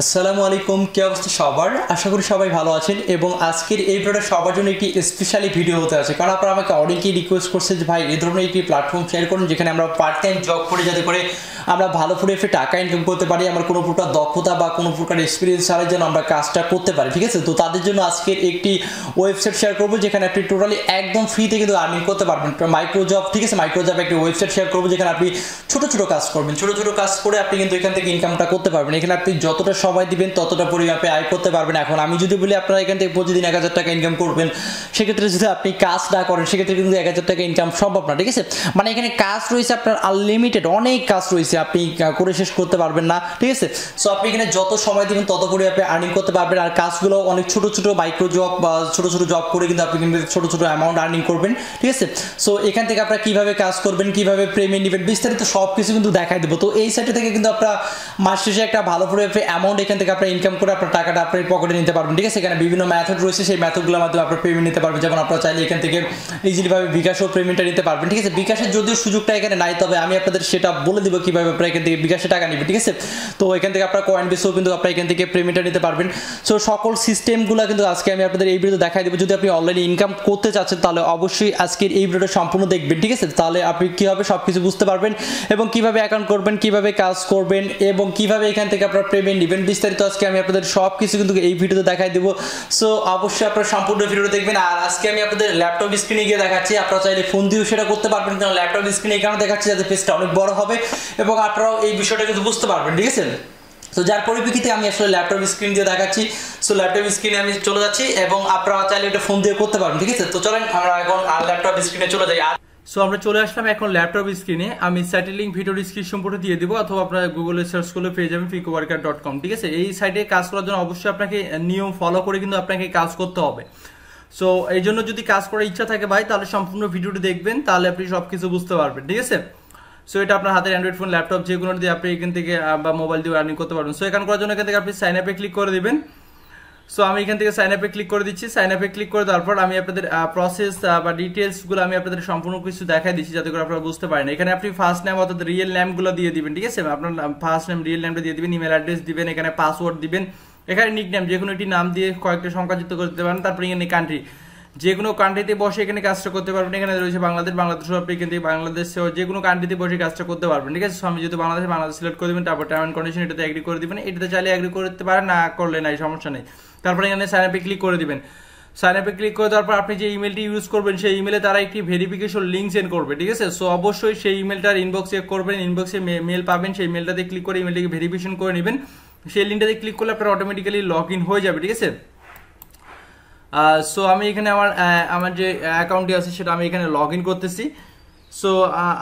আসসালামু আলাইকুম, কি অবস্থা সবার? আশা করি সবাই ভালো আছেন এবং আজকের এই ভিডিওটা সবার জন্য একটি স্পেশালি ভিডিও হতে আছে, কারণ আপনারা আমাকে অনেকেই রিকোয়েস্ট করছে যে ভাই এই ধরনের একটি প্ল্যাটফর্ম শেয়ার করুন যেখানে আমরা পার্ট টাইম জব করে যাতে করে আমরা ভালো করে টাকা ইনকাম করতে পারি, আমার কোনো প্রকার দক্ষতা বা কোনো প্রকার এক্সপিরিয়েন্স ছাড়াই যেন আমরা কাজটা করতে পারি। ঠিক আছে, তো তাদের জন্য আজকের একটি ওয়েবসাইট শেয়ার করবো যেখানে আপনি টোটালি একদম ফ্রিতে কিন্তু আর্নিং করতে পারবেন। মাইক্রো জব, ঠিক আছে, মাইক্রো জব একটি ওয়েবসাইট শেয়ার করবো যেখানে আপনি ছোটো ছোটো কাজ করবেন, ছোটো ছোটো কাজ করে আপনি কিন্তু এখান থেকে ইনকামটা করতে পারবেন। এখানে আপনি যতটা সময় দিবেন ততটা পরিমাপে আয় করতে পারবেন। এখন আমি যদি বলি আপনারা এখান থেকে প্রতিদিন 1000 টাকা ইনকাম করবেন, সেক্ষেত্রে যদি আপনি কাজ না করেন সেক্ষেত্রে কিন্তু 1000 টাকা ইনকাম সম্ভব না। ঠিক আছে, মানে এখানে কাজ রয়েছে আপনার আনলিমিটেড, অনেক কাজ রয়েছে, আপনি করে শেষ করতে পারবেন না। ঠিক আছে, সো আপনি এখানে যত সময় দিবেন তত পরিমাপে আর্নিং করতে পারবেন। আর কাজগুলো অনেক ছোটো ছোটো মাইক্রো জব বা ছোটো ছোটো জব করে কিন্তু আপনি কিন্তু ছোটো ছোটো অ্যামাউন্ট আর্নিং করবেন। ঠিক আছে, সো এখান থেকে আপনারা কীভাবে কাজ করবেন, কীভাবে পেমেন্ট নেবেন, বিস্তারিত সব কিছু কিন্তু দেখাই দেবো। তো এই সাইটে থেকে কিন্তু আপনারা মাস শেষে একটা ভালো পরিমাপে অ্যামাউন্ট এখান থেকে আপনারা ইনকাম করে আপনার টাকাটা আপনার পকেটে নিতে পারবেন। ঠিক আছে, এখানে বিভিন্ন মেথড রয়েছে, সেই মেথডগুলোর মাধ্যমে আপনার পেমেন্ট নিতে পারবেন। যেমন আপনারা চাইলে এখান থেকে ইজিলিভাবে বিকাশও পেমেন্টটা নিতে পারবেন। ঠিক আছে, বিকাশের যদিও সুযোগটা এখানে নাই, তবে আমি আপনাদের সেটা বলে দেবো কীভাবে আপনারা এখান থেকে বিকাশে টাকা নেবেন। ঠিক আছে, তো এখান থেকে আপনার কয়েন বেসেও কিন্তু আপনারা এখান থেকে পেমেন্টটা নিতে পারবেন। সো সকল সিস্টেমগুলো কিন্তু আজকে আমি আপনাদের এই ভিডিওতে দেখাই দেবো। যদি আপনি অনলাইনে ইনকাম করতে চাচ্ছেন তাহলে অবশ্যই আজকের এই ভিডিওটা সম্পূর্ণ দেখবেন। ঠিক আছে, তাহলে আপনি কীভাবে সব কিছু বুঝতে পারবেন এবং কীভাবে অ্যাকাউন্ট করবেন, কীভাবে কাজ করবেন এবং কীভাবে এখান থেকে আপনার পেমেন্ট নেবেন, বিস্তারিত আজকে আমি আপনাদের সব কিছু কিন্তু এই ভিডিওতে দেখাই দেবো। সো অবশ্যই আপনারা সম্পূর্ণ ভিডিওটা দেখবেন। আর আজকে আমি আপনাদের ল্যাপটপ স্ক্রিনে গিয়ে দেখাচ্ছি, আপনারা চাইলে ফোন দিয়েও সেটা করতে পারবেন, কারণ ল্যাপটপ স্ক্রিনে এই কারণে দেখাচ্ছি যাতে পেজটা অনেক বড় হবে এবং আপনারাও এই বিষয়টা কিন্তু বুঝতে পারবেন। ঠিক আছে, তো যার পরিপ্রেক্ষিতে আমি আসলে ল্যাপটপ স্ক্রিন দিয়ে দেখাচ্ছি। সো ল্যাপটপ স্ক্রিনে আমি চলে যাচ্ছি এবং আপনারা চাইলে এটা ফোন দিয়ে করতে পারবেন। ঠিক আছে, তো চলেন আমরা এখন ল্যাপটপ স্ক্রিনে চলে যাই। সো আমরা চলে আসলাম এখন ল্যাপটপ স্ক্রিনে। আমি সাইটের লিঙ্ক ভিডিও ডিসক্রিপশন সম্পর্কে দিয়ে দেবো, অথবা আপনারা গুগলে সার্চ করলে পেয়ে যাবেন freecoworker.com। ঠিক আছে, এই সাইটে কাজ করার জন্য অবশ্যই আপনাকে নিয়ম ফলো করে কিন্তু আপনাকে কাজ করতে হবে। সো এই জন্য যদি কাজ করার ইচ্ছা থাকে ভাই, তাহলে সম্পূর্ণ ভিডিওটি দেখবেন, তাহলে আপনি সব কিছু বুঝতে পারবেন। ঠিক আছে, সো এটা আপনার হাতের অ্যান্ড্রয়েড ফোন, ল্যাপটপ যে কোনো দিয়ে আপনি এখান থেকে বা মোবাইল দিয়ে আর্নিং করতে পারবেন। সো এখান করার জন্য এখান থেকে আপনি সাইন আপে ক্লিক করে দিবেন। সো আমি এখান থেকে সাইন আপে ক্লিক করে দিচ্ছি। সাইন আপে ক্লিক করে দেওয়ার পর আমি আপনাদের প্রসেস বা ডিটেলসগুলো আমি আপনাদের সম্পূর্ণ কিছু দেখাই দিচ্ছি যাতে করে আপনারা বুঝতে পারেন। এখানে আপনি ফার্স্ট নেম অর্থাৎ রিয়েল নেমগুলো দিয়ে দিবেন। ঠিক আছে, আপনার ফার্স্ট নেম রিয়েল নেমটা দিয়ে দিবেন, ইমেল অ্যাড্রেস দিবেন, এখানে পাসওয়ার্ড দিবেন, এখানে নিক নেম যে কোনো একটি নাম দিয়ে কয়েকটা সংখ্যা যুক্ত করতে পারেন। তারপরে এখানে কান্ট্রি, যে কোনো কান্ট্রিতে বসে এখানে কাজটা করতে পারবেন। এখানে রয়েছে বাংলাদেশও আপনি এখান থেকে বাংলাদেশেও যে কোনো কান্ট্রিতে বসে কাজটা করতে পারবেন। ঠিক আছে, আমি যদি বাংলাদেশ সিলেক্ট করে দেবেন, তারপর টার্ম অ্যান্ড কন্ডিশন এটাতে এগ্রি করে দিবেন। এটাতে চাইলে এগ্রি করতে পারেন, না করলে নাই, সমস্যা নেই। তারপরে এখানে সাইন আপে ক্লিক করে দিবেন। সাইন আপে ক্লিক করে দেওয়ার পর আপনি যে ইমেলটি ইউজ করবেন সেই ইমেলে তারা একটি ভেরিফিকেশন লিঙ্ক সেন্ড করবে। ঠিক আছে, সো অবশ্যই সেই ইমেলটার ইনবক্স চেক করবেন, ইনবক্সে মেল পাবেন, সেই মেলটাতে ক্লিক করে ইমেলটিকে ভেরিফিকেশন করে নেবেন। সেই লিঙ্কটাতে ক্লিক করলে আপনার অটোমেটিক্যালি লগ ইন হয়ে যাবে। ঠিক আছে, সো আমি এখানে আমার যে অ্যাকাউন্টটি আছে সেটা আমি এখানে লগ ইন করতেছি। সো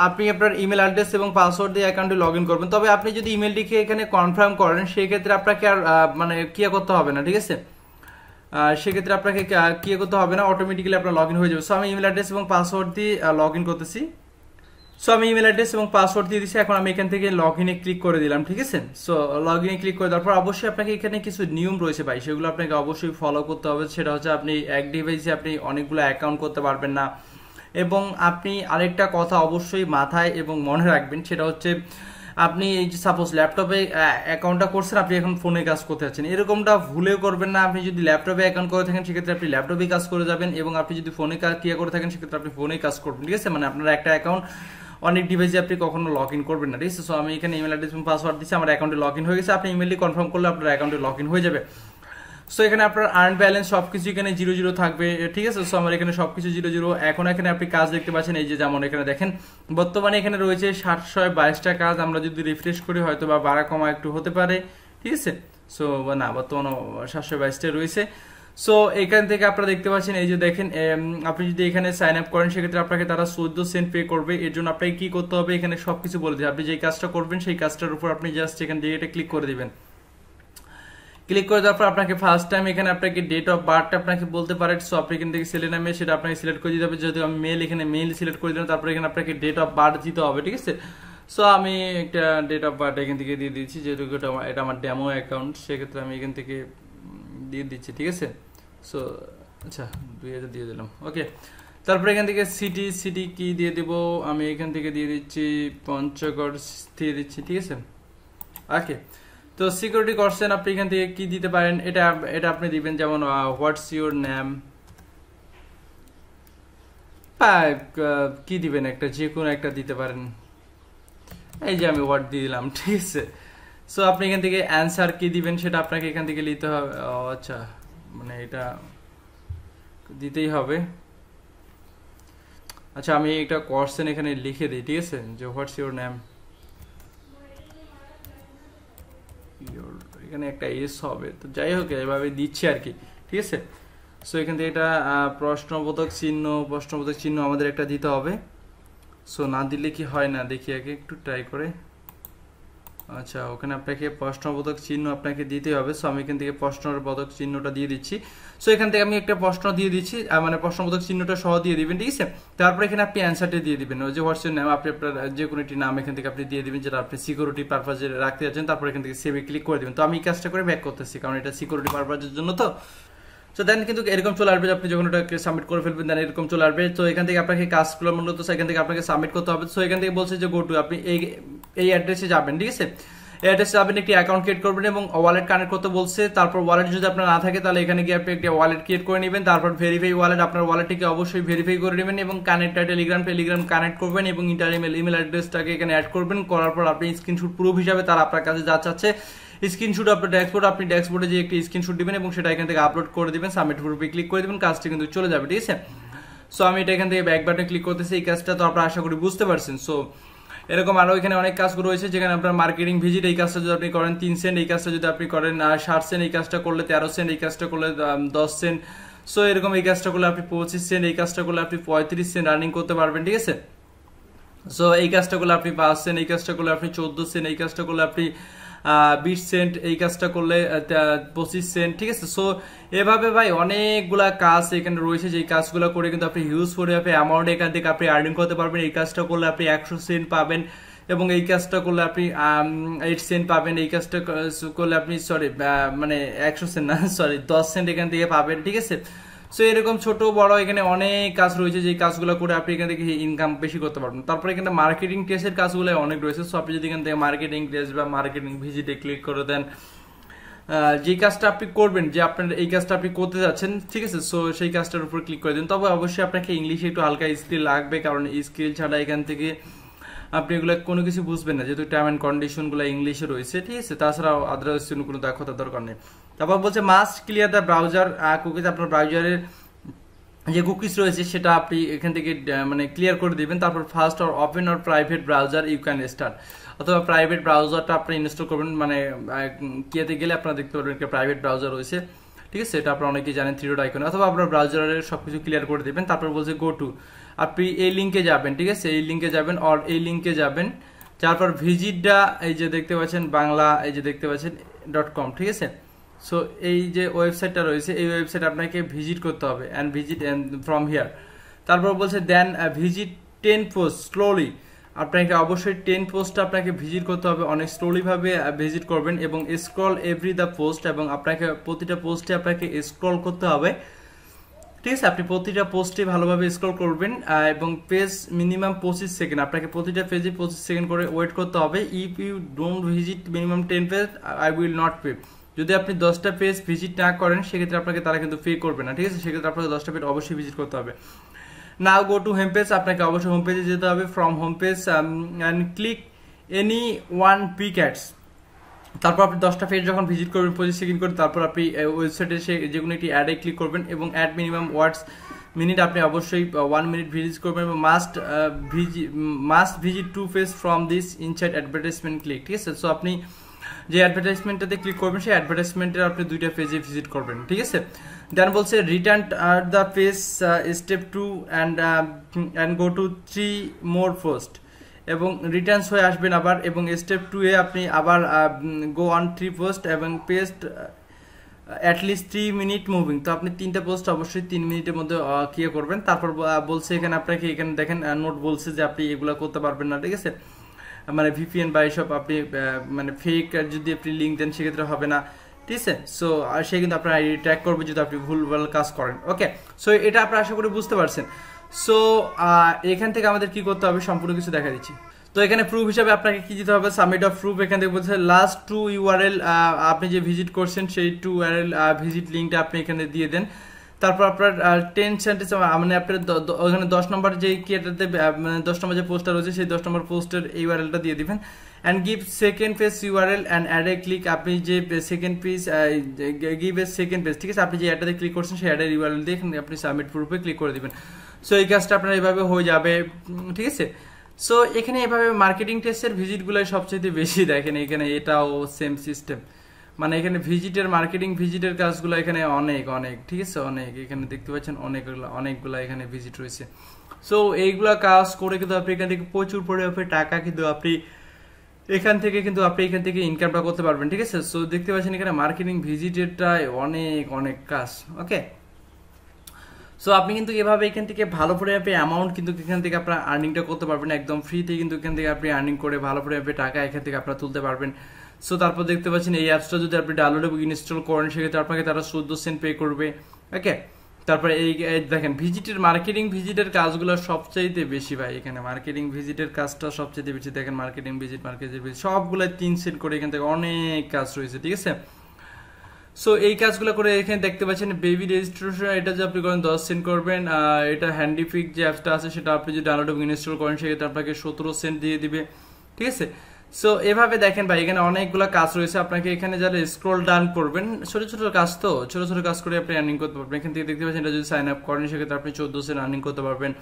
আপনি আপনার ইমেল অ্যাড্রেস এবং পাসওয়ার্ড দিয়ে অ্যাকাউন্টে লগ ইন করবেন। তবে আপনি যদি ইমেলটিকে এখানে কনফার্ম করেন সেক্ষেত্রে আপনাকে আর মানে কি করতে হবে না। ঠিক আছে, সেক্ষেত্রে আপনাকে কি করতে হবে না, অটোমেটিক্যালি আপনার লগ ইন হয়ে যাবে। সো আমি ইমেল অ্যাড্রেস এবং পাসওয়ার্ড দিয়ে লগ ইন করতেছি। সো আমি ইমেল অ্যাড্রেস এবং পাসওয়ার্ড দিয়ে দিচ্ছি। এখন আমি এখান থেকে লগ ইনে ক্লিক করে দিলাম। ঠিক আছে, সো লগ ইনে ক্লিক করে দেওয়ার পর অবশ্যই আপনাকে এখানে কিছু নিয়ম রয়েছে ভাই, সেগুলো আপনাকে অবশ্যই ফলো করতে হবে। সেটা হচ্ছে আপনি এক ডিভাইসে আপনি অনেকগুলো অ্যাকাউন্ট করতে পারবেন না, এবং আপনি আরেকটা কথা অবশ্যই মাথায় এবং মনে রাখবেন, সেটা হচ্ছে আপনি এই যে সাপোজ ল্যাপটপে অ্যাকাউন্টটা করছেন, আপনি এখন ফোনে কাজ করতে যাচ্ছেন, এরকমটা ভুলেও করবেন না। আপনি যদি ল্যাপটপে অ্যাকাউন্ট করে থাকেন সেক্ষেত্রে আপনি ল্যাপটপে কাজ করে যাবেন, এবং আপনি যদি ফোনে করে থাকেন সেক্ষেত্রে আপনি ফোনেই কাজ করবেন। ঠিক আছে, মানে আপনার একটা অ্যাকাউন্ট অনেক ডিভাইসে আপনি কখনো লগ ইন করবেন না। ঠিক আছে, সো আমি এখানে ইমেল অ্যাড্রেস এবং পাসওয়ার্ড দিচ্ছি, আমার অ্যাকাউন্টে লগ ইন হয়ে গেছে। আপনি ইমেলটি কনফার্ম করলে আপনার অ্যাকাউন্টে লগ ইন হয়ে যাবে। সো এখানে আপনার আর্ন ব্যালেন্স সবকিছু এখানে 00 থাকবে। ঠিক আছে, সো আমার এখানে সবকিছু 00। এখন এখানে আপনি কাজ দেখতে পাচ্ছেন, এই যে যেমন এখানে দেখেন বর্তমানে এখানে রয়েছে 722টা কাজ। আমরা যদি রিফ্রেশ করি হয়তো বা বাড়া কমা একটু হতে পারে। ঠিক আছে, সো না, বর্তমানে 722টা রয়েছে। সো এখান থেকে আপনারা দেখতে পাচ্ছেন, এই যে দেখেন আপনি যদি এখানে সাইন আপ করেন সেক্ষেত্রে আপনাকে তারা 14 সেন্ট পে করবে। এর জন্য আপনাকে কি করতে হবে, এখানে সবকিছু বলে দিবে। আপনি যে কাজটা করবেন সেই কাজটার উপর আপনি জাস্ট এখানে দিয়ে এটা ক্লিক করে দিবেন। ক্লিক করে দেওয়ার পর আপনাকে ফার্স্ট টাইম এখানে আপনাকে ডেট অফ বার্থটা আপনাকে বলতে পারে। সো আপনি এখান থেকে ছেলে নামে সেটা আপনাকে সিলেক্ট করে দিতে হবে। যেহেতু আমি মেল, এখানে মেল সিলেক্ট করে দিলাম। তারপর এখানে আপনাকে ডেট অফ বার্থ দিতে হবে। ঠিক আছে, সো আমি একটা ডেট অফ বার্থ এখান থেকে দিয়ে দিচ্ছি, যেহেতু এটা আমার ডেমো অ্যাকাউন্ট, সেক্ষেত্রে আমি এখান থেকে দিয়ে দিচ্ছি। ঠিক আছে, সো আচ্ছা 2000 দিয়ে দিলাম। ওকে, তারপরে এখান থেকে সিটি কি দিয়ে দেবো, আমি এখান থেকে দিয়ে দিচ্ছি পঞ্চগড় দিয়ে দিচ্ছি। ঠিক আছে, ওকে, তো সিকিউরিটি কোশ্চেন আপনি এখান থেকে কি দিতে পারেন, এটা আপনি দিবেন, যেমন হোয়াটস ইউর নেম, কি দিবেন একটা, যে কোনো একটা দিতে পারেন। এই যে আমি হোয়াট দিয়ে দিলাম, ঠিক আছে। সো আপনি এখান থেকে অ্যান্সার কি দিবেন সেটা আপনাকে এখান থেকে লিখতে হবে। আচ্ছা, মানে এটা দিতেই হবে। আচ্ছা, আমি একটা কোশ্চেন এখানে লিখে দিই, ঠিক আছে, যে হোয়াটস ইউর নেম, এখানে একটা এস হবে। তো যাই হোক, এভাবে দিচ্ছি আর কি, ঠিক আছে। সো এখান থেকে এটা প্রশ্নবোধক চিহ্ন আমাদের একটা দিতে হবে। সো না দিলে কি হয় না, দেখি আগে একটু ট্রাই করে। আচ্ছা, ওখানে আপনাকে প্রশ্নবোধক চিহ্ন আপনাকে দিতে হবে। সো আমি এখান থেকে প্রশ্নবোধক চিহ্নটা দিয়ে দিচ্ছি। সো এখান থেকে আমি একটা প্রশ্ন দিয়ে দিচ্ছি, মানে প্রশ্নবোধক চিহ্নটা সহ দিয়ে দিবেন, ঠিক আছে। তারপর এখানে আপনি অ্যান্সারটা দিয়ে দিবেন, ওই যে হোয়াটসঅ্যাপ নাম, আপনি আপনার যে কোনো একটি নাম এখান থেকে আপনি দিয়ে দিবেন, যেটা আপনি সিকিউরিটি পারপাজে রাখতে যাচ্ছেন। তারপর এখান থেকে সেভে ক্লিক করে দিবেন। তো আমি এই কাজটা করে ব্যাক করতেছি, কারণ এটা সিকিউরিটি পারপাজের জন্য। তো সো দেন কিন্তু এরকম চলে আসবে, আপনি যখন ওটাকে সাবমিট করে ফেলবেন দেন এরকম চলে আসবে। তো এখান থেকে আপনাকে কাজগুলো মূলত এখান থেকে আপনাকে সাবমিট করতে হবে। সো এখান থেকে বলছে যে গো টু, আপনি এই অ্যাড্রেসে যাবেন, ঠিক আছে। এই অ্যাড্রেসে যাবেন, একটি অ্যাকাউন্ট ক্রিয়েট করবেন এবং ওয়ালেট কানেক্ট করতে বলছে। তারপর ওয়ালেট যদি আপনার না থাকে তাহলে এখানে গিয়ে আপনি একটা ওয়ালেট ক্রিয়েট করে নেবেন। তারপর ভেরিফাই ওয়ালেট, আপনার ওয়ালেটটিকে অবশ্যই ভেরিফাই করে নেবেন এবং কানেক্ট টেলিগ্রাম কানেক্ট করবেন এবং ইমেল অ্যাড্রেসটাকে এখানে অ্যাড করবেন। করার পর আপনি স্ক্রিনশট প্রুফ হিসাবে তারা আপনার কাছে যা চাচ্ছে স্ক্রিনশট আপনার আপনি ড্যাশবোর্ডে যে একটি স্ক্রিনশট দিবেন এবং সেটা এখান থেকে আপলোড করে দিবেন, সাবমিট প্রুফে ক্লিক করে দিবেন, কাজটি কিন্তু চলে যাবে, ঠিক আছে। সো আমি এটা এখান থেকে ব্যাক বাটনে ক্লিক করতেছি। এই কাজটা তো আপনারা আশা করি বুঝতে পারছেন। সো এরকম আরো এখানে অনেক কাজ রয়েছে, যেখানে আপনার মার্কেটিং ভিজিট, এই কাজটা যদি আপনি করেন 3 সেন্ট, এই কাজটা যদি আপনি করেন 60 সেন্ট, এই কাজটা করলে 13 সেন্ট, এই কাজটা করলে 10 সেন্ট। সো এরকম এই কাজটা করলে আপনি 25 সেন্ট, এই কাজটা করলে আপনি 35 সেন্ট আর্নিং করতে পারবেন, ঠিক আছে। সো এই কাজটা করলে আপনি 5 সেন্ট, এই কাজটা করলে আপনি 14 সেন্ট, এই কাজটা করলে আপনি 20 সেন্ট, এই কাজটা করলে 25 সেন্ট, ঠিক আছে। সো এভাবে ভাই অনেকগুলা কাজ এখানে রয়েছে, যে কাজগুলো করে কিন্তু আপনি হিউজ পরিমাণে অ্যামাউন্ট এখান থেকে আপনি আর্নিং করতে পারবেন। এই কাজটা করলে আপনি 100 সেন্ট পাবেন এবং এই কাজটা করলে আপনি 8 সেন্ট পাবেন। এই কাজটা করলে আপনি মানে 100 সেন্ট না, 10 সেন্ট এখান থেকে পাবেন, ঠিক আছে। সো এরকম ছোট বড় এখানে অনেক কাজ রয়েছে, যে কাজগুলো করে আপনি এখান থেকে ইনকাম বেশি করতে পারবেন। তারপরে এখানে মার্কেটিং টেস্টের কাজগুলো অনেক রয়েছে। সো আপনি যদি এখান থেকে মার্কেটিং টেস্ট বা মার্কেটিং ভিজিটে ক্লিক করে দেন, যে কাজটা আপনি করবেন, যে আপনার এই কাজটা আপনি করতে যাচ্ছেন, ঠিক আছে। সো সেই কাজটার উপর ক্লিক করে দিন। তবে অবশ্যই আপনাকে ইংলিশে একটু হালকা স্কিল লাগবে, কারণ এই স্কিল ছাড়া এখান থেকে আপনি এগুলো কোনো কিছু বুঝবেন না, যেহেতু টার্ম অ্যান্ড কন্ডিশনগুলো ইংলিশে রয়েছে, ঠিক আছে। তাছাড়াও আদারওয়াইজ কোনো দক্ষতার দরকার নেই। তারপর বলছে must clear the browser cookies, আপনার ব্রাউজারের যে কুকিজ রয়েছে সেটা আপনি এখান থেকে মানে ক্লিয়ার করে দিবেন। তারপর first or open or private browser you can start, অথবা প্রাইভেট ব্রাউজারটা আপনি ইনস্টল করবেন, মানে কিয়াতে গেলে আপনারা দেখতে পারবেন একটা প্রাইভেট ব্রাউজার রয়েছে, ঠিক আছে। এটা আপনারা অনেকেই জানেন, 3 ডট আইকন, অথবা আপনার ব্রাউজারের সবকিছু ক্লিয়ার করে দিবেন। তারপর বলছে গো টু, আপনি এই লিঙ্কে যাবেন, ঠিক আছে, এই লিঙ্কে যাবেন অর এই লিঙ্কে যাবেন। তারপর ভিজিটটা এই যে দেখতে পাচ্ছেন বাংলা, এই যে দেখতে পাচ্ছেন .com, ঠিক আছে। সো এই যে ওয়েবসাইটটা রয়েছে, এই ওয়েবসাইট আপনাকে ভিজিট করতে হবে অ্যান্ড ভিজিট ফ্রম হিয়ার। তারপর বলছে দেন ভিজিট 10 পোস্ট স্লোলি, আপনাকে অবশ্যই 10 পোস্টটা আপনাকে ভিজিট করতে হবে, অনেক স্লোলি ভাবে ভিজিট করবেন এবং স্ক্রল এভরি দ্য পোস্ট, এবং আপনাকে প্রতিটা পোস্টে আপনাকে স্ক্রল করতে হবে, ঠিক আছে। আপনি প্রতিটা পোস্টে ভালোভাবে স্ক্রল করবেন এবং পেজ মিনিমাম 25 সেকেন্ড, আপনাকে প্রতিটা পেজে 25 সেকেন্ড করে ওয়েট করতে হবে। If you don't visit minimum 10 page I will not pay, যদি আপনি 10টা পেজ ভিজিট না করেন সেক্ষেত্রে আপনাকে তারা কিন্তু পে করবে না, ঠিক আছে। সেক্ষেত্রে আপনাকে 10টা পেজ অবশ্যই ভিজিট করতে হবে। Now go to home page, আপনাকে অবশ্যই হোম পেজে যেতে হবে। From home page and click any one pick ads, তারপর আপনি 10টা পেজ যখন ভিজিট করবেন 25 সেকেন্ড করে, তারপর আপনি ওয়েবসাইটে এসে যে কোনো একটি অ্যাডে ক্লিক করবেন এবং অ্যাড মিনিমাম ওয়ার্ডস মিনিট আপনি অবশ্যই 1 মিনিট ভিজিট করবেন এবং must visit 2 page from this inside advertisement click, ঠিক আছে। সো আপনি যে অ্যাডভার্টাইজমেন্টটাতে ক্লিক করবেন সেই অ্যাডভার্টাইজমেন্টের আপনি 2টা পেজে ভিজিট করবেন, ঠিক আছে। দেন বলছে return the page step 2 and go to 3 more post, এবং রিটার্নস হয়ে আসবেন আবার, এবং স্টেপ 2 এ আপনি আবার গো অন 3 পোস্ট এবং পেস্ট অ্যাটলিস্ট 3 মিনিট মুভিং। তো আপনি 3টা পোস্ট অবশ্যই 3 মিনিটের মধ্যে ক্লিয়ার করবেন। তারপর বলছে এখানে আপনাকে, এখানে দেখেন নোট বলছে যে আপনি এগুলো করতে পারবেন না, ঠিক আছে। মানে ভিপিএন বা এইসব আপনি মানে ফেক যদি আপনি লিঙ্ক দেন সেক্ষেত্রে হবে না, ঠিক আছে। সো সে কিন্তু আপনার আইডি ট্র্যাক করবে যদি আপনি ভুলভাল কাজ করেন, ওকে। সো এটা আপনারা আশা করি বুঝতে পারছেন। সো এখান থেকে আমাদের কি করতে হবে সম্পূর্ণ কিছু দেখা দিচ্ছি। তো এখানে প্রুফ হিসাবে আপনাকে কি দিতে হবে, সাবমিট অফ প্রুফ। এখান থেকে বলছে লাস্ট 2 ইউআরএল আপনি যে ভিজিট করছেন সেই 2 ইউআরএল ভিজিট লিঙ্কটা আপনি এখানে দিয়ে দেন। তারপর আপনার 10 সেন্টেন্স মানে আপনার ওখানে 10 নম্বর যে কিটাতে মানে 10 নম্বর যে পোস্টার রয়েছে সেই 10 নম্বর পোস্টের ইউআরএলটা দিয়ে দিবেন। And give second page URL and add a click, আপনি যে second page give a second page, ঠিক আছে, আপনি যে অ্যাডটাতে ক্লিক করছেন সেই অ্যাডের ইউআরএল দিয়ে এখানে আপনি সাবমিট প্রুফে ক্লিক করে দিবেন। সো এই কাজটা আপনার এইভাবে হয়ে যাবে, ঠিক আছে। সো এখানে এভাবে মার্কেটিং টেস্টের ভিজিটগুলোই সবচেয়ে বেশি দেখেন, এখানে এটাও সেম সিস্টেম, মানে এখানে ভিজিটের মার্কেটিং ভিজিটের কাজগুলো এখানে অনেক অনেক, ঠিক আছে, অনেক এখানে দেখতে পাচ্ছেন অনেকগুলো এখানে ভিজিট রয়েছে। সো এইগুলা কাজ করে কিন্তু আপনি এখান থেকে প্রচুর পরিমাণে টাকা কিন্তু আপনি এখান থেকে ইনকামটা করতে পারবেন, ঠিক আছে। সো দেখতে পাচ্ছেন এখানে মার্কেটিং ভিজিটেরটাই অনেক অনেক কাজ, ওকে। সো আপনি কিন্তু এভাবে এখান থেকে ভালো পরিমাণে অ্যামাউন্ট কিন্তু এখান থেকে আপনার আর্নিংটা করতে পারবেন একদম ফ্রিতে, কিন্তু এখান থেকে আপনি আর্নিং করে ভালো পরিমাণে টাকা এখান থেকে আপনারা তুলতে পারবেন। সো তারপর দেখতে পাচ্ছেন এই অ্যাপসটা যদি আপনি ডাউনলোড এবং ইনস্টল করেন সেক্ষেত্রে আপনাকে তারা 14 সেন্ট পে করবে, ওকে। তারপরে এই দেখেন মার্কেটিং ভিজিটের কাজগুলো সবচাইতে বেশি ভাই, এখানে মার্কেটিং ভিজিটের কাজটা সবচাইতে বেশি। দেখেন মার্কেটিং ভিজিট সবগুলো 3 সেন্ট করে এখান থেকে অনেক কাজ রয়েছে, ঠিক আছে। সো এই কাজগুলো করে এখানে দেখতে পাচ্ছেন বেবি রেজিস্ট্রেশন, এটা যে আপনি করেন 10 সেন্ট করবেন। এটা হ্যান্ডিফিক যে অ্যাপসটা আছে সেটা আপনি যদি ডাউনলোড এবং ইনস্টল করেন সেক্ষেত্রে আপনাকে 17 সেন্ট দিয়ে দিবে, ঠিক আছে। সো এভাবে দেখেন ভাই এখানে অনেকগুলো কাজ রয়েছে, আপনাকে এখানে যারা স্ক্রল ডাউন করবেন ছোট ছোট কাজ, তো ছোট ছোট কাজ করে আপনি আর্নিং করতে পারবেন। এখান থেকে দেখতে পাচ্ছেন এটা যদি সাইন আপ করেন সেক্ষেত্রে আপনি 14 সেন্ট আর্নিং করতে পারবেন।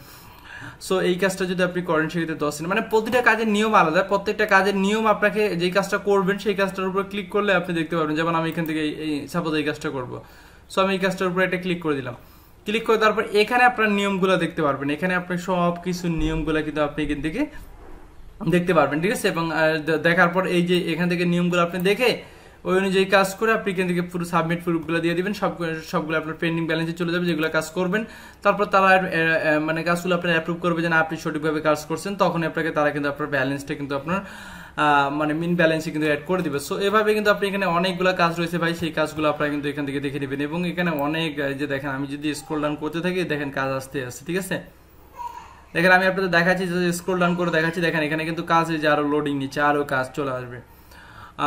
সো এই কাজটা যদি আপনি করেন সেক্ষেত্রে 10 সেন্ট, মানে প্রতিটা কাজের নিয়ম আলাদা, প্রত্যেকটা কাজের নিয়ম আপনাকে যেই কাজটা করবেন সেই কাজটার উপর ক্লিক করলে আপনি দেখতে পারবেন। যেমন আমি এখান থেকে এই সাপোজ এই কাজটা করব, সো আমি এই কাজটার উপর একটা ক্লিক করে দিলাম, ক্লিক করে তারপর এখানে আপনার নিয়মগুলো দেখতে পারবেন। এখানে আপনি সব কিছু নিয়মগুলো কিন্তু আপনি এখান থেকে দেখতে পারবেন, ঠিক আছে। এবং দেখার পর এই যে এখান থেকে নিয়মগুলো আপনি দেখে ওই অনুযায়ী কাজ করে আপনি এখান থেকে পুরো সাবমিট প্রুফগুলো দিয়ে দিবেন, সবগুলো আপনার পেন্ডিং ব্যালেন্সে চলে যাবে যেগুলো কাজ করবেন। তারপর তারা মানে কাজগুলো আপনার অ্যাপ্রুভ করবে যে না আপনি সঠিকভাবে কাজ করছেন, তখন আপনাকে তারা কিন্তু আপনার ব্যালেন্সটা কিন্তু আপনার মানে মিন ব্যালেন্সে কিন্তু অ্যাড করে দিবে। সো এভাবে কিন্তু আপনি এখানে অনেকগুলো কাজ রয়েছে ভাই, সেই কাজগুলো আপনারা কিন্তু এখান থেকে দেখে নেবেন। এবং এখানে অনেক যে দেখেন আমি যদি স্ক্রল ডাউন করতে থাকি দেখেন কাজ আসতে আসছে, ঠিক আছে। দেখেন আমি আপনাদের দেখাচ্ছি যে স্ক্রল ডাউন করে দেখাচ্ছি, দেখেন এখানে কিন্তু কাজ এই যে আরো লোডিং নিচ্ছে, আরো কাজ চলে আসবে।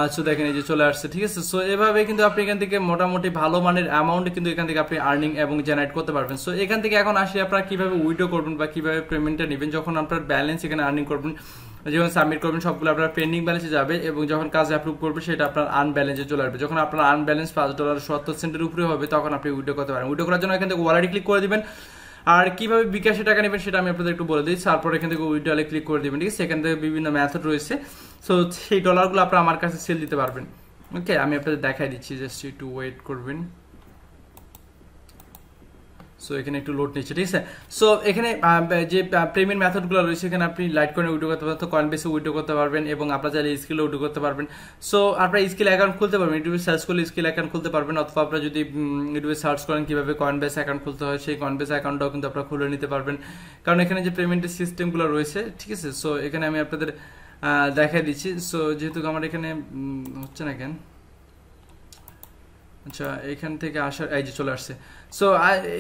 আচ্ছা দেখেন এই যে চলে আসছে, ঠিক আছে। সো এভাবে কিন্তু আপনি এখান থেকে মোটামুটি ভালো মানের অ্যামাউন্ট কিন্তু এখান থেকে আপনি আর্নিং এবং জেনারেট করতে পারবেন। সো এখান থেকে এখন আসি আপনারা কিভাবে উইথড্র করবেন বা কিভাবে পেমেন্টটা নেবেন। যখন আপনার ব্যালেন্স এখানে আর্নিং করবেন, যখন সাবমিট করবেন সবগুলো আপনার পেন্ডিং ব্যালেন্সে যাবে এবং যখন কাজ অ্যাপ্রুভ করবে সেটা আপনার আনব্যালেন্সে চলে আসবে। যখন আপনার আনব্যালেন্স $5.70 উপরে হবে তখন আপনি উইথড্র করতে পারেন। উইথড্র করার জন্য এখান থেকে ওয়ালেটে ক্লিক করে দিবেন। আর কিভাবে বিকাশে টাকা নেবেন সেটা আমি আপনাদের একটু বলে দিই। তারপর এখান থেকে উইথড্রলে ক্লিক করে দিবেন, ঠিক আছে। এখান থেকে বিভিন্ন মেথড রয়েছে, সো সেই ডলারগুলো আপনারা আমার কাছে সেল দিতে পারবেন, ওকে। আমি আপনাদের দেখাই দিচ্ছি, জাস্ট একটু ওয়েট করবেন। সো এখানে একটু লোড নিচ্ছে, ঠিক আছে। সো এখানে যে পেমেন্ট মেথডগুলো রয়েছে এখানে আপনি লাইট কয়েনে উইথড্র করতে পারবেন, কয়েন বেসে উইথড্র করতে পারবেন এবং আপনার চাইলে স্কিলে উইথড্র করতে পারবেন। সো আপনারা স্কিল অ্যাকাউন্ট খুলতে পারবেন, ইউটিউবে সার্চ করলে স্কিল অ্যাকাউন্ট খুলতে পারবেন, অথবা আপনারা যদি ইউটিউবে সার্চ করেন কিভাবে কয়েন বেস অ্যাকাউন্ট খুলতে হয় সেই কয়েন বেস অ্যাকাউন্টটাও কিন্তু আপনারা খুলে নিতে পারবেন, কারণ এখানে যে পেমেন্টের সিস্টেমগুলো রয়েছে, ঠিক আছে। সো এখানে আমি আপনাদের দেখাই দিচ্ছি। সো যেহেতু আমার এখানে হচ্ছে না কেন, আচ্ছা এখান থেকে আসার এই যে চলে আসছে। সো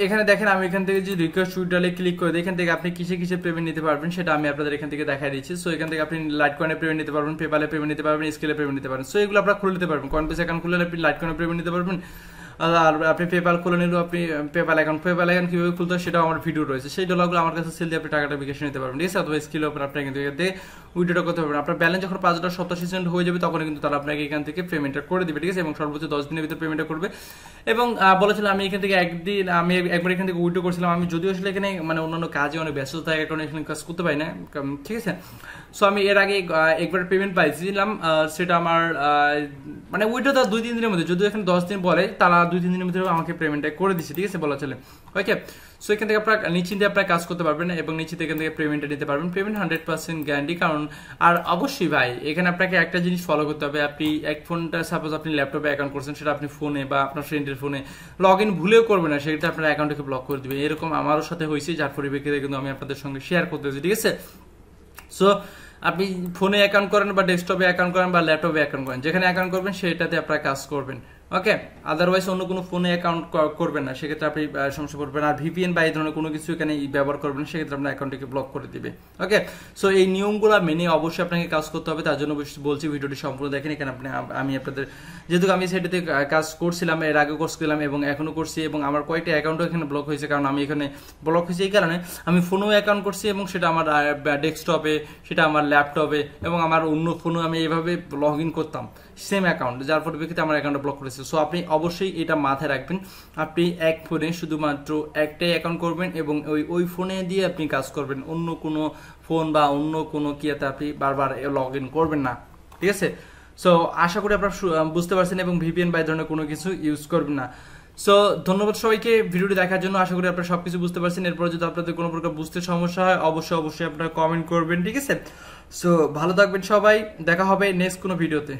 এখানে দেখেন আমি এখান থেকে যে রিকোয়েস্ট উইথড্রলে ক্লিক করে এখান থেকে আপনি কিসে কিসে পেমেন্ট নিতে পারবেন সেটা আমি আপনাদের এখান থেকে দেখাই দিচ্ছি। সো এখান থেকে আপনি লাইট কয়েনে পেমেন্ট নিতে পারবেন, পেপালে পেমেন্ট নিতে পারবেন, স্কেলে পেমেন্ট নিতে পারবেন। সো এগুলো আপনারা খুলে নিতে পারবেন। কয়েনবেস অ্যাকাউন্ট খুললে আপনি লাইট কয়েনে পেমেন্ট নিতে পারবেন, আর আপনি পেপাল খুলে নিলেও আপনি পেপাল অ্যাকাউন্ট কীভাবে খুলতে হয় সেটাও আমার ভিডিও রয়েছে, সেই ডলারগুলো আমার কাছে সেল দিয়ে আপনি টাকাটা বিকাশে নিতে পারবেন, ঠিক আছে। অথবা স্কিল ওপর আপনি কিন্তু এখান থেকে উইথড্র করতে পারবেন। আপনার ব্যালেন্স যখন $5.87 হয়ে যাবে তখন কিন্তু তারা আপনাকে এখান থেকে পেমেন্টটা করে দিবে, ঠিক আছে। এবং সর্বোচ্চ 10 দিনের ভিতরে পেমেন্টটা করবে। এবং বলেছিলাম আমি এখান থেকে আমি একবার এখান থেকে উইথড্র করছিলাম, আমি যদিও আসলে এখানে মানে অন্যান্য কাজে অনেক ব্যস্ত থাকে কারণে এখানে কাজ করতে পারি না, ঠিক আছে। সো আমি এর আগে একবার পেমেন্ট পাইছিলাম, সেটা আমার মানে উইথড্র তার 2-3 দিনের মধ্যে, যদিও এখানে 10 দিন বলে, তারা 2-3 দিনের মধ্যে আমাকে পেমেন্টটা করে দিচ্ছে, ঠিক আছে, বলা চলে, ওকে। সো এখান থেকে আপনারা নিশ্চিন্তে আপনারা কাজ করতে পারবেন এবং নিশ্চিন্তে এখান থেকে পেমেন্টটা নিতে পারবেন। Payment 100% guarantee. কারণ আর অবশ্যই ভাই এখানে আপনাকে একটা জিনিস ফলো করতে হবে, আপনি এক ফোনটা সাপোজ আপনি ল্যাপটপে অ্যাকাউন্ট করছেন, সেটা আপনি ফোনে বা আপনার ফ্রেন্ডের ফোনে লগ ইন ভুলেও করবেন না, সেটা আপনার অ্যাকাউন্টকে ব্লক করে দিবে। এরকম আমারও সাথে হয়েছে, যার পরিপ্রেক্ষিতে কিন্তু আমি আপনাদের সঙ্গে শেয়ার করতেছি, ঠিক আছে। সো আপনি ফোনে অ্যাকাউন্ট করেন বা ডেস্কটপে অ্যাকাউন্ট করেন বা ল্যাপটপে অ্যাকাউন্ট করেন, যেখানে অ্যাকাউন্ট করবেন সেটাতে আপনারা কাজ করবেন, ওকে, আদারওয়াইজ অন্য কোনো ফোনে অ্যাকাউন্ট করবেন না, সেক্ষেত্রে আপনি সমস্যা পড়বেন। আর ভিপিএন বা এই ধরনের কোনো কিছু এখানে ব্যবহার করবেন, সেক্ষেত্রে আপনার অ্যাকাউন্টটিকে ব্লক করে দিবে। ওকে, সো এই নিয়মগুলো মেনে অবশ্যই আপনাকে কাজ করতে হবে, তার জন্য বলছি ভিডিওটি সম্পূর্ণ দেখেন। এখানে আমি আপনাদের যেহেতু আমি সেটাতে কাজ করছিলাম, এর আগে করছিলাম এবং এখনো করছি, এবং আমার কয়েকটা অ্যাকাউন্টও এখানে ব্লক হয়েছে, কারণ আমি এখানে ব্লক হয়েছে এই কারণে আমি ফোনেও অ্যাকাউন্ট করছি এবং সেটা আমার ডেস্কটপে, সেটা আমার ল্যাপটপে এবং আমার অন্য ফোনেও আমি এইভাবে লগ ইন করতাম সেম অ্যাকাউন্ট, যার পরিপ্রেক্ষিতে আমার অ্যাকাউন্টটা ব্লক করেছে। সো আপনি অবশ্যই এটা মাথায় রাখবেন, আপনি এক ফোনে শুধুমাত্র একটাই অ্যাকাউন্ট করবেন এবং ওই ফোনে দিয়ে আপনি কাজ করবেন, অন্য কোনো ফোন বা অন্য কোনো কিয়াতে আপনি বারবার লগ ইন করবেন না, ঠিক আছে? সো আশা করি আপনারা বুঝতে পারছেন এবং ভিপিএন বা এই ধরনের কোনো কিছু ইউজ করবেন না। সো ধন্যবাদ সবাইকে ভিডিওটি দেখার জন্য, আশা করি আপনারা সবকিছু বুঝতে পারছেন। এরপর যদি আপনাদের কোনো প্রকার বুঝতে সমস্যা হয় অবশ্যই আপনারা কমেন্ট করবেন, ঠিক আছে? সো ভালো থাকবেন সবাই, দেখা হবে নেক্সট কোনো ভিডিওতে।